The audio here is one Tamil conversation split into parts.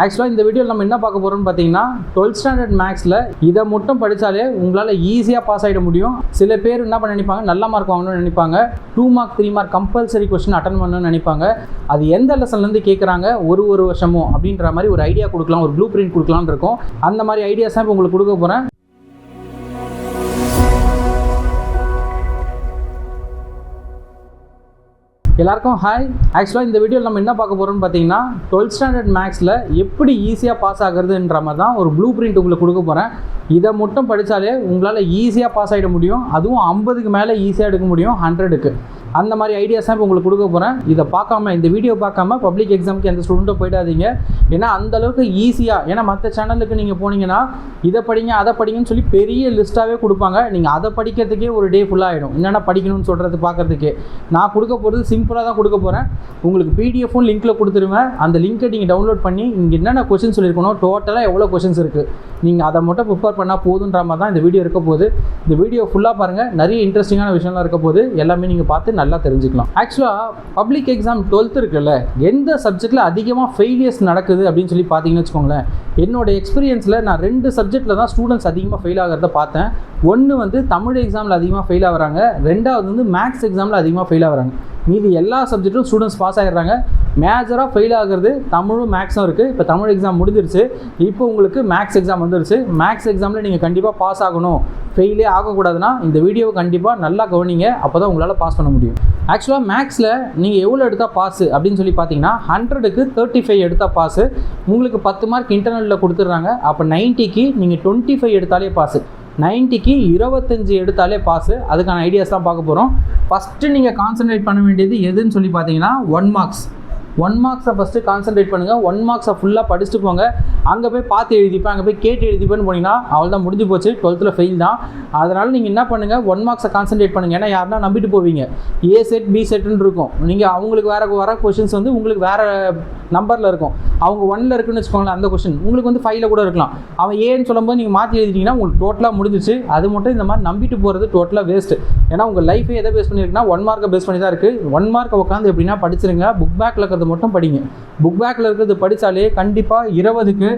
ஆக்சுவலாக இந்த வீடியோவில் நம்ம என்ன பார்க்க போகிறோம்னு பார்த்தீங்கன்னா 12th ஸ்டாண்டர்ட் மேக்ஸில் இதை மட்டும் படித்தாலே உங்களால் ஈஸியாக பாஸ் ஆகிட முடியும். சில பேர் என்ன பண்ண நினைப்பாங்க, நல்ல மார்க் வாங்கணும்னு நினைப்பாங்க, 2 mark 3 mark compulsory question attend பண்ணணும்னு நினைப்பாங்க. அது எந்த லெசன்லேருந்து கேட்குறாங்க ஒரு வருஷமும் அப்படின்ற மாதிரி ஒரு ஐடியா கொடுக்கலாம், ஒரு ப்ளூ பிரிண்ட் கொடுக்கலான்னு இருக்கும். அந்த மாதிரி ஐடியாஸ் தான் இப்போ உங்களுக்கு கொடுக்க போகிறேன். எல்லாருக்கும் ஹாய். ஆக்சுவலாக இந்த வீடியோவில் நம்ம என்ன பார்க்க போகிறோம்னு பார்த்தீங்கன்னா 12th ஸ்டாண்டர்ட் மேக்ஸில் எப்படி ஈஸியாக பாஸ் ஆகுறதுன்ற மாதிரி தான் ஒரு ப்ளூ பிரிண்ட் உங்களுக்கு கொடுக்க போகிறேன். இதை மட்டும் படித்தாலே உங்களால் ஈஸியாக பாஸ் ஆகிட முடியும். அதுவும் 50க்கு மேலே ஈஸியாக எடுக்க முடியும், 100க்கு. அந்த மாதிரி ஐடியாஸ் தான் இப்போ உங்களுக்கு கொடுக்க போகிறேன். இதை பார்க்காம, இந்த வீடியோ பார்க்காம பப்ளிக் எக்ஸாமுக்கு எந்த ஸ்டூடெண்ட்டும் போயிடாதீங்க. ஏன்னா அந்தளவுக்கு ஈஸியாக, ஏன்னா மற்ற சேனலுக்கு நீங்கள் போனீங்கன்னா இதை படிங்க அதை படிங்கன்னு சொல்லி பெரிய லிஸ்ட்டாகவே கொடுப்பாங்க. நீங்கள் அதை படிக்கிறதுக்கே ஒரு டே ஃபுல்லாக ஆகிடும், என்னென்ன படிக்கணும்னு சொல்கிறது பார்க்குறதுக்கே. நான் கொடுக்க போகிறது சிம்பிளாக தான் கொடுக்க போகிறேன். உங்களுக்கு பிடிஎஃப்பும் லிங்க்கில் கொடுத்துருவேன். அந்த லிங்க்கை நீங்கள் டவுன்லோட் பண்ணி இங்கே என்னென்ன கொஷின் சொல்லியிருக்கணும், டோட்டலாக எவ்வளோ கொஷின்ஸ் இருக்குது, நீங்கள் அதை மட்டும் ப்ரிப்பேர் பண்ணால் போதுன்ற மாதிரி தான் இந்த வீடியோ இருக்க போகுது. இந்த வீடியோ ஃபுல்லாக பாருங்கள், நிறைய இன்ட்ரெஸ்டிங்கான விஷயம்லாம் இருக்க போது. எல்லாமே நீங்கள் பார்த்து நல்லா தெரிஞ்சுக்கலாம். ஆக்சுவலாக பப்ளிக் எக்ஸாம் 12th இருக்குல்ல, எந்த சப்ஜெக்டில் அதிகமாக ஃபெயிலியர்ஸ் நடக்குது அப்படின்னு சொல்லி பார்த்தீங்கன்னு வச்சுக்கோங்களேன். என்னோட எக்ஸ்பீரியன்ஸில் நான் 2 சப்ஜெக்டில் தான் ஸ்டூடெண்ட்ஸ் அதிகமாக ஃபெயில் ஆகிறத பார்த்தேன். ஒன்று வந்து தமிழ் எக்ஸாமில் அதிகமாக ஃபெயில் ஆகிறாங்க, ரெண்டாவது வந்து மேக்ஸ் எக்ஸாமில் அதிகமாக ஃபெயில் ஆகிறாங்க. மீதி எல்லா சப்ஜெக்ட்டும் ஸ்டூடெண்ட்ஸ் பாஸ் ஆகிடுறாங்க. மேஜராக ஃபெயில் ஆகிறது தமிழும் மேக்ஸும் இருக்குது. இப்போ தமிழ் எக்ஸாம் முடிஞ்சிருச்சு, இப்போ உங்களுக்கு மேக்ஸ் எக்ஸாம் வந்துருச்சு. மேக்ஸ் எக்ஸாமில் நீங்கள் கண்டிப்பாக பாஸ் ஆகணும், ஃபெயிலே ஆகக்கூடாதுன்னா இந்த வீடியோவை கண்டிப்பாக நல்லா கவனிங்க. அப்போ தான் உங்களால் பாஸ் பண்ண முடியும். ஆக்சுவலாக மேக்ஸில் நீங்கள் எவ்வளோ எடுத்தால் பாஸு அப்படின்னு சொல்லி பார்த்தீங்கன்னா 100க்கு 35 எடுத்தால் பாஸு. உங்களுக்கு 10 மார்க் இன்டர்னலில் கொடுத்துட்றாங்க. அப்போ 90க்கு நீங்கள் 25 எடுத்தாலே பாஸு, 90க்கு 25 எடுத்தாலே பாஸு. அதுக்கான ஐடியாஸ் தான் பார்க்க போகிறோம். ஃபஸ்ட்டு நீங்கள் கான்சன்ட்ரேட் பண்ண வேண்டியது எதுன்னு சொல்லி பார்த்தீங்கன்னா 1 மார்க்ஸ். 1 மார்க்ஸை ஃபஸ்ட்டு கான்சன்ட்ரேட் பண்ணுங்கள். 1 மார்க்ஸை ஃபுல்லாக படிச்சுட்டு போங்க. அங்கே போய் பார்த்து எழுதிப்பேன், அங்கே போய் கேட்டு எழுதிப்பேன்னு போனீங்கன்னா அவள் தான் முடிஞ்சு போச்சு, 12th ஃபெயில் தான். அதனால் நீங்கள் என்ன பண்ணுங்கள், 1 மார்க்ஸை கான்சன்ட்ரேட் பண்ணுங்கள். ஏன்னா யாருன்னா நம்பிட்டு போவீங்க, ஏ செட் பி செட்டுன்னு இருக்கும். நீங்கள் அவங்களுக்கு வர கொஷின்ஸ் வந்து உங்களுக்கு வேறு நம்பரில் இருக்கும். அவங்க 1ல் இருக்குன்னு வச்சுக்கோங்களேன், அந்த கொஷின் உங்களுக்கு வந்து 5ல் கூட இருக்கலாம். அவன் ஏன்னு சொல்லும்போது நீங்கள் மாற்றி எழுதிட்டீங்கன்னா உங்களுக்கு டோட்டலாக முடிஞ்சிச்சு. அது மட்டும் இந்த மாதிரி நம்பிட்டு போகிறது டோட்டலாக வேஸ்ட்டு. ஏன்னா உங்கள் லைஃபே எதை பேஸ் பண்ணியிருக்குன்னா 1 மார்க்கை பேஸ் பண்ணி தான் இருக்குது. 1 மார்க்கை உட்காந்து எப்படின்னா படிச்சிருங்க. புக் பேக்கில் இருக்கிறது மட்டும் படிங்க. புக் பேக்கில் இருக்கிறது படித்தாலே கண்டிப்பாக 20க்கு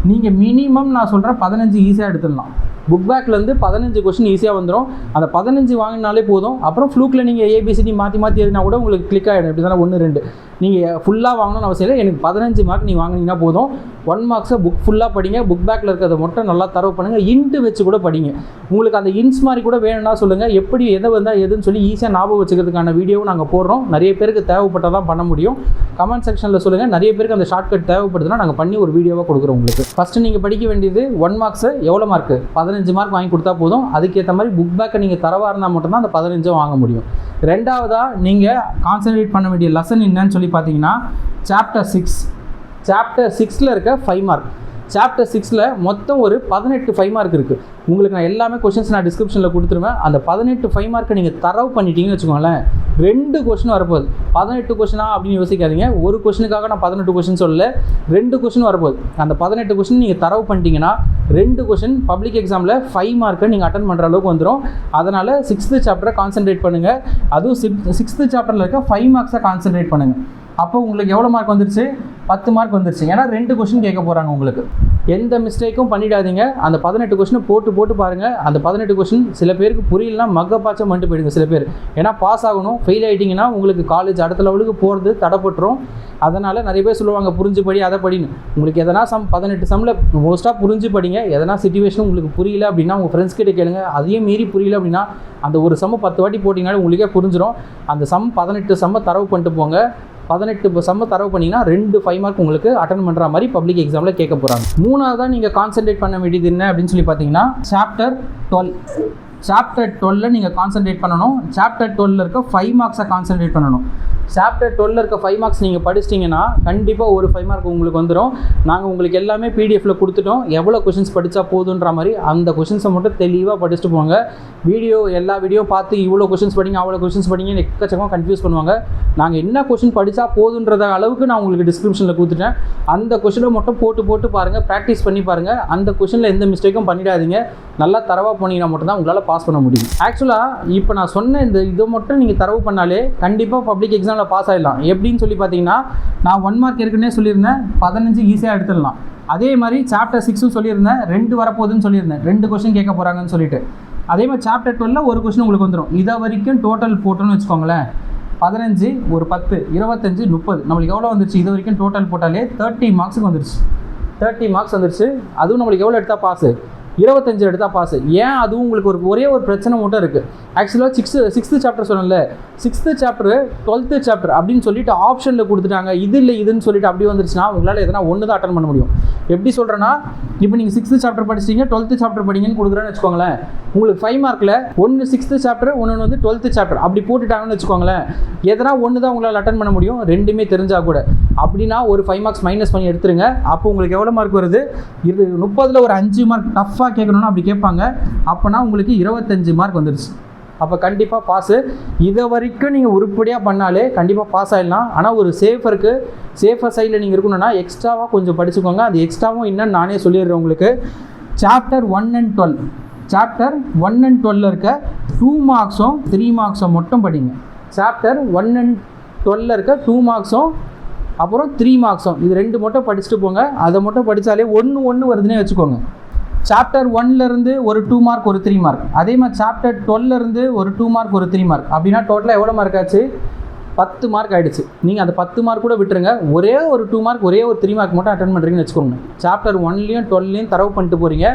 நீங்கள் மினிமம் நான் சொல்கிறேன் 15 ஈஸியாக எடுத்துடலாம். புக் பேக்லேருந்து 15 கொஷின் ஈஸியாக வந்துடும். அந்த 15 வாங்கினாலே போதும். அப்புறம் ஃப்ளூக்கில் நீங்கள் ஏபிசிடி மாற்றி எழுதினா கூட உங்களுக்கு கிளிக் ஆகிடும். இப்படி தானே 1 2 நீங்கள் ஃபுல்லாக வாங்கணும்னு அவசியம் இல்லை. எனக்கு 15 மார்க் நீங்கள் வாங்கினீங்கன்னா போதும். 1 மார்க்ஸை புக் ஃபுல்லாக படிங்க. புக் பேக்கில் இருக்கிறத மட்டும் நல்லா தரவு பண்ணுங்கள். இன்ட்டு வச்சு கூட படிங்க. உங்களுக்கு அந்த இன்ஸ் மாதிரி கூட வேணும்னா சொல்லுங்கள், எப்படி எதை வந்தால் எதுன்னு சொல்லி ஈஸியாக ஞாபகம் வச்சுக்கிறதுக்கான வீடியோவும் நாங்கள் போடுறோம். நிறைய பேருக்கு தேவைப்பட்டால் தான் பண்ண முடியும். கமெண்ட் செக்ஷனில் சொல்லுங்கள். நிறைய பேருக்கு அந்த ஷார்ட்கட் தேவைப்படுதுன்னா நாங்கள் பண்ணி ஒரு வீடியோவாக கொடுக்குறோம் உங்களுக்கு. ஃபஸ்ட்டு நீங்கள் படிக்க வேண்டியது 1 மார்க்ஸு எவ்வளோ மார்க்கு, 15 மார்க் வாங்கி கொடுத்தா போதும். அதுக்கேற்ற மாதிரி புக் பேக்கை நீங்கள் தரவாக இருந்தால் மட்டும்தான் அந்த 15 வாங்க முடியும். ரெண்டாவதாக நீங்கள் கான்சன்ட்ரேட் பண்ண வேண்டிய லெசன் என்னன்னு சொல்லி பார்த்தீங்கன்னா சாப்டர் 6. சாப்டர் 6ல் இருக்க 5 மார்க். சாப்டர் 6ல் மொத்தம் ஒரு 18 5 மார்க் இருக்குது. உங்களுக்கு நான் எல்லாமே கொஷின்ஸ் நான் டிஸ்கிரிப்ஷனில் கொடுத்துருவேன். அந்த 18 5 மார்க்கை நீங்கள் தரவு பண்ணிட்டீங்கன்னு வச்சுக்கோங்களேன், 2 கொஷின் வரப்போகுது. 18 கொஷினா அப்படின்னு யோசிக்காதீங்க. ஒரு கொஷினுக்காக நான் 18 கொஷின் சொல்லலை, 2 கொஷின் வரப்போகுது. அந்த 18 கொஷின் நீங்கள் தரவு பண்ணிட்டீங்கன்னா 2 கொஷின் பப்ளிக் எக்ஸாமில் 5 மார்க்கை நீங்கள் அட்டன் பண்ணுற அளவுக்கு வந்துடும். அதனால் 6th சாப்டரை கான்சன்ட்ரேட் பண்ணுங்கள். அதுவும் 6th சாப்டரில் இருக்க 5 மார்க்ஸை கான்சன்ட்ரேட் பண்ணுங்கள். அப்போ உங்களுக்கு எவ்வளோ மார்க் வந்துருச்சு, 10 மார்க் வந்துருச்சு. ஏன்னா 2 கொஷின் கேட்க போகிறாங்க உங்களுக்கு. எந்த மிஸ்டேக்கும் பண்ணிடாதீங்க. அந்த 18 கொஷினை போட்டு பாருங்கள். அந்த 18 கொஷின் சில பேருக்கு புரியலனா மகப்பாச்சம் பண்ணிட்டு போயிடுங்க சில பேர். ஏன்னா பாஸ் ஆகணும். ஃபெயில் ஆகிட்டிங்கன்னா உங்களுக்கு காலேஜ் அடுத்த லெவலுக்கு போகிறது தடைப்பட்டுரும். அதனால் நிறைய பேர் சொல்லுவாங்க புரிஞ்சு படி அதை படின்னு. உங்களுக்கு எதனா 18 சம்மில் மோஸ்ட்டாக புரிஞ்சு படிங்க. எதனா சிச்சுவேஷன் உங்களுக்கு புரியல அப்படின்னா உங்கள் ஃப்ரெண்ட்ஸ் கிட்ட கேளுங்க. அதையும் மீறி புரியல அப்படின்னா அந்த ஒரு சம்மை 10 வாட்டி போட்டிங்கனாலும் உங்களுக்கே புரிஞ்சிடும். அந்த 18 சம்மை தரவு பண்ணிட்டு போங்க. 18 சம்மை தரவு பண்ணிங்கன்னா 2 5 மார்க் உங்களுக்கு அட்டன் பண்ணுற மாதிரி பப்ளிக் எக்ஸாமில் கேட்க போகிறாங்க. மூணாவதாக நீங்கள் கான்சன்ட்ரேட் பண்ண வேண்டியது என்ன அப்படின்னு சொல்லி பார்த்தீங்கன்னா சாப்டர் 12. சாப்டர் 12 நீங்கள் கான்சன்ட்ரேட் பண்ணணும். சாப்டர் 12 இருக்க 5 மார்க்ஸை கான்சன்ட்ரேட் பண்ணணும். சாப்டர் 12 இருக்க 5 மார்க்ஸ் நீங்கள் படிச்சிட்டிங்கன்னா கண்டிப்பாக ஒரு 5 மார்க் உங்களுக்கு வந்துடும். நாங்கள் உங்களுக்கு எல்லாமே பிடிஎஃப்பில் கொடுத்துட்டோம். எவ்வளோ கொஷின்ஸ் படித்தா போதுன்ற மாதிரி அந்த கொஷின்ஸை மட்டும் தெளிவாக படிச்சுட்டு போங்க. எல்லா வீடியோ பார்த்து இவ்வளோ கொஷின்ஸ் படிங்க அவ்வளோ கொஷின்ஸ் படிங்கன்னு எக்கச்சக்கமாக கன்ஃபியூஸ் பண்ணுவாங்க. நாங்கள் என்ன கொஷின் படித்தா போதுன்றத அளவுக்கு நான் உங்களுக்கு டிஸ்கிரிப்ஷனில் கொடுத்துட்டேன். அந்த கொஷினை மட்டும் போட்டு பாருங்கள், ப்ராக்டிஸ் பண்ணி பாருங்கள். அந்த கொஷினில் எந்த மிஸ்டேக்கும் பண்ணிடாதீங்க. நல்லா தரவாக போனீங்கன்னா மட்டும்தான் உங்களால் பாஸ் பண்ண முடியும். ஆக்சுவலாக இப்போ நான் சொன்ன இதை மட்டும் நீங்கள் தரவு பண்ணாலே கண்டிப்பாக பப்ளிக் எக்ஸாமில் அதில் பாஸ் ஆகிடலாம். எப்படின்னு சொல்லி பார்த்தீங்கன்னா, நான் 1 மார்க் ஏற்கனவே சொல்லியிருந்தேன், 15 ஈஸியாக எடுத்துடலாம். அதே மாதிரி சாப்டர் 6 சொல்லியிருந்தேன், 2 வரப்போகுதுன்னு சொல்லியிருந்தேன், 2 கொஸ்டின் கேட்க போகிறாங்கன்னு சொல்லிட்டு. அதே மாதிரி சாப்டர் 12 ஒரு கொஸ்டின் உங்களுக்கு வந்துடும். இதை வரைக்கும் டோட்டல் போட்டோன்னு வச்சுக்கோங்களேன், 15 ஒரு 10 25 30 நம்மளுக்கு எவ்வளோ வந்துருச்சு? இது வரைக்கும் டோட்டல் போட்டாலே 30 மார்க்ஸுக்கு வந்துருச்சு. 30 மார்க்ஸ் வந்துருச்சு. அதுவும் நம்மளுக்கு எவ்வளோ எடுத்தால் பாஸு? 25 எடுத்தால் பாஸு. ஏன்? அதுவும் உங்களுக்கு ஒரே ஒரு பிரச்சனை மட்டும் இருக்குது. ஆக்சுவலாக 6th சாப்டர் சொன்னல, 6th சாப்டர் 12th சாப்டர் அப்படின்னு சொல்லிட்டு ஆப்ஷனில் கொடுத்துட்டாங்க. இது இல்லை இதுன்னு சொல்லிட்டு அப்படி வந்துருச்சுன்னா உங்களால் எதனா ஒன்று தான் அட்டன் பண்ண முடியும். எப்படி சொல்கிறேன்னா, இப்போ நீங்கள் 6th சாப்டர் படிச்சிட்டீங்க, 12th சாப்டர் படிங்கன்னு கொடுக்குறேன்னு வச்சுக்கோங்களேன். உங்களுக்கு 5 மார்க்கில் ஒன்று 6th சாப்டர், ஒன்று வந்து 12th சாப்டர் அப்படி போட்டுட்டாங்கன்னு வச்சுக்கோங்களேன். எதனா ஒன்று தான் உங்களால் அட்டன் பண்ண முடியும், ரெண்டுமே தெரிஞ்சால் கூட. அப்படின்னா ஒரு 5 மார்க்ஸ் மைனஸ் பண்ணி எடுத்துருங்க. அப்போ உங்களுக்கு எவ்வளோ மார்க் வருது? 30ல் ஒரு 5 மார்க் டஃப்பாக கேட்கணும்னா அப்படி கேட்பாங்க. அப்போனா உங்களுக்கு 25 மார்க் வந்துருச்சு. அப்போ கண்டிப்பாக பாஸு. இதை வரைக்கும் நீங்கள் உருப்படியாக பண்ணாலே கண்டிப்பாக பாஸ் ஆகிடலாம். ஆனால் ஒரு சேஃபர் சைடில் நீங்கள் இருக்கணும்னா எக்ஸ்ட்ராவாக கொஞ்சம் படிச்சுக்கோங்க. அது எக்ஸ்ட்ராவும் என்னன்னு நானே சொல்லிடுறேன் உங்களுக்கு. சாப்டர் 1 and 12 சாப்டர் 1 and 12 இருக்க 2 மார்க்ஸும் 3 மார்க்ஸும் மட்டும் படிங்க. சாப்டர் 1 and 12 இருக்க 2 மார்க்ஸும் அப்புறம் 3 மார்க்ஸும் இது 2 மட்டும் படிச்சுட்டு போங்க. அதை மட்டும் படித்தாலே ஒன்று வருதுன்னே வச்சுக்கோங்க. சாப்டர் 1லேருந்து ஒரு 2 மார்க் ஒரு 3 மார்க், அதே மாதிரி சாப்டர் 12லேருந்து ஒரு 2 மார்க் ஒரு 3 மார்க், அப்படின்னா டோட்டலாக எவ்வளோ மார்க் ஆச்சு? 10 மார்க் ஆகிடுச்சு. நீங்கள் அந்த 10 மார்க் கூட விட்டுருங்க. ஒரே ஒரு 2 மார்க் ஒரே ஒரு 3 மார்க் மட்டும் அட்டன் பண்ணுறீங்கன்னு வச்சுக்கோங்க. சாப்டர் 1லேயும் 12லேயும் தரவு பண்ணிட்டு போகிறீங்க.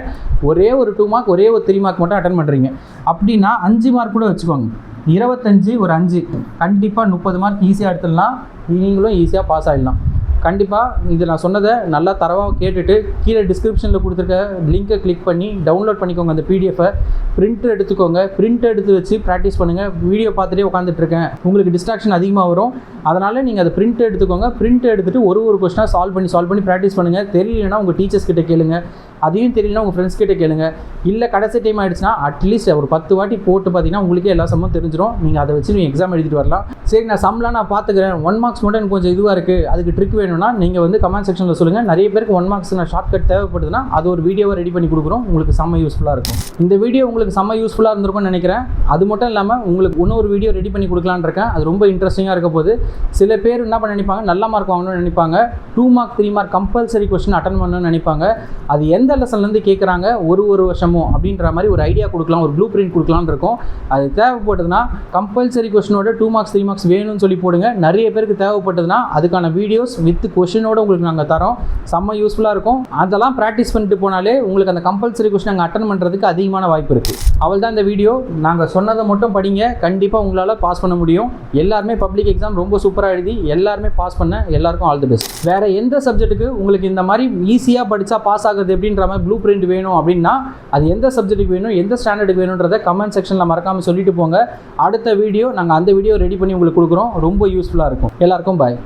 ஒரே ஒரு 2 மார்க் ஒரே ஒரு 3 மார்க் மட்டும் அட்டன் பண்ணுறீங்க. அப்படின்னா 5 மார்க் கூட வச்சுக்கோங்க. 25 ஒரு 5 கண்டிப்பாக 30 மார்க் ஈஸியாக எடுத்துடலாம். நீங்களும் ஈஸியாக பாஸ் ஆகிடலாம். கண்டிப்பாக இது நான் சொன்னதை நல்லா தரவாக கேட்டுட்டு கீழே டிஸ்கிரிப்ஷனில் கொடுத்துருக்க லிங்கை கிளிக் பண்ணி டவுன்லோட் பண்ணிக்கோங்க. அந்த பிடிஎஃபை பிரிண்ட் எடுத்துக்கோங்க. பிரிண்ட் எடுத்து வச்சு ப்ராக்டிஸ் பண்ணுங்கள். வீடியோ பார்த்துட்டே உட்காந்துட்ருக்கேன், உங்களுக்கு டிஸ்ட்ராக்ஷன் அதிகமாக வரும். அதனால் நீங்கள் அதை பிரிண்ட் எடுத்துக்கோங்க. பிரிண்ட் எடுத்துகிட்டு ஒரு கொஸ்டினாக சால்வ் பண்ணி ப்ராக்டிஸ் பண்ணுங்கள். தெரியலன்னா உங்கள் டீச்சர்ஸ் கிட்டே கேளுங்க. அதையும் தெரியலனா உங்கள் ஃப்ரெண்ட்ஸ் கிட்டே கேளுங்க. இல்லை கடைசி டைம் ஆகிடுச்சுன்னா அட்லீஸ்ட் ஒரு 10 வாட்டி போட்டு பார்த்தீங்கன்னா உங்களுக்கே எல்லா சம்மும் தெரிஞ்சிடும். நீங்கள் அதை வச்சு நீங்கள் எக்ஸாம் எழுதிட்டு வரலாம். சரி, நான் சம்லாம் நான் பார்த்துக்கிறேன், 1 மார்க்ஸ் மட்டும் எனக்கு கொஞ்சம் இதுவாக இருக்குது, அதுக்கு ட்ரிக் வேணும்னா நீங்கள் வந்து கமெண்ட் செக்ஷனில் சொல்லுங்கள். நிறைய பேருக்கு 1 மார்க்ஸ் நான் ஷார்ட்கட் தேவைப்படுதுன்னா அது ஒரு வீடியோவை ரெடி பண்ணி கொடுக்குறோம். உங்களுக்கு செம்ம யூஸ்ஃபுல்லாக இருக்கும். இந்த வீடியோ உங்களுக்கு செம்ம யூஸ்ஃபுல்லாக இருந்திருக்கும்னு நினைக்கிறேன். அது மட்டும் இல்லாமல் உங்களுக்கு இன்னொரு வீடியோ ரெடி பண்ணி கொடுக்கலான்னு இருக்கேன். அது ரொம்ப இன்ட்ரெஸ்டிங்காக இருக்க போது. சில பேர் என்ன பண்ண நினைப்பாங்க, நல்ல மார்க் வாங்கணும்னு நினைப்பாங்க. 2 mark 3 mark compulsory question attend பண்ணணும்னு நினைப்பாங்க. அது எந்த லெசன்லேருந்து கேட்குறாங்க ஒரு வருஷமும் அப்படின்ற மாதிரி ஒரு ஐடியா கொடுக்கலாம், ஒரு ப்ளூ பிரிண்ட் கொடுக்கலான்னு இருக்கும். அது தேவைப்பட்டதுன்னா கம்பல்சரி கொஸ்டினோட 2 மார்க்ஸ் 3 மார்க்ஸ் வேணும்னு சொல்லி போடுங்க. நிறைய பேருக்கு தேவைப்பட்டதுன்னா அதுக்கான வீடியோஸ் வித் கொஸ்டினோட உங்களுக்கு நாங்கள் தரோம். செம்ம யூஸ்ஃபுல்லாக இருக்கும். அதெல்லாம் ப்ராக்டிஸ் பண்ணிட்டு போனாலே உங்களுக்கு அந்த கம்பல்சரி கொஸ்டின் நாங்கள் அட்டன் பண்ணுறதுக்கு அதிகமான வாய்ப்பு இருக்குது. அவள் தான் இந்த வீடியோ. நாங்கள் சொன்னதை மட்டும் படிங்க, கண்டிப்பாக உங்களால் பாஸ் பண்ண முடியும். எல்லாருமே பப்ளிக் எக்ஸாம் ரொம்ப சூப்பராக எழுதி எல்லாருமே பாஸ் பண்ண எல்லாருக்கும் ஆல் தி பெஸ்ட். வேறு எந்த சப்ஜெக்ட்டுக்கு உங்களுக்கு இந்த மாதிரி ஈஸியாக படித்தா பாஸ் ஆகுது அப்படின்ற மாதிரி ப்ளூ பிரிண்ட் வேணும் அப்படின்னா அது எந்த சப்ஜெக்ட்டுக்கு வேணும், எந்த ஸ்டாண்டர்டுக்கு வேணுன்றதை கமெண்ட் செக்ஷனில் மறக்காமல் சொல்லிட்டு போங்க. அடுத்த வீடியோ நாங்கள் அந்த வீடியோ ரெடி பண்ணி உங்களுக்கு கொடுக்குறோம். ரொம்ப யூஸ்ஃபுல்லாக இருக்கும். எல்லாருக்கும் பாய்.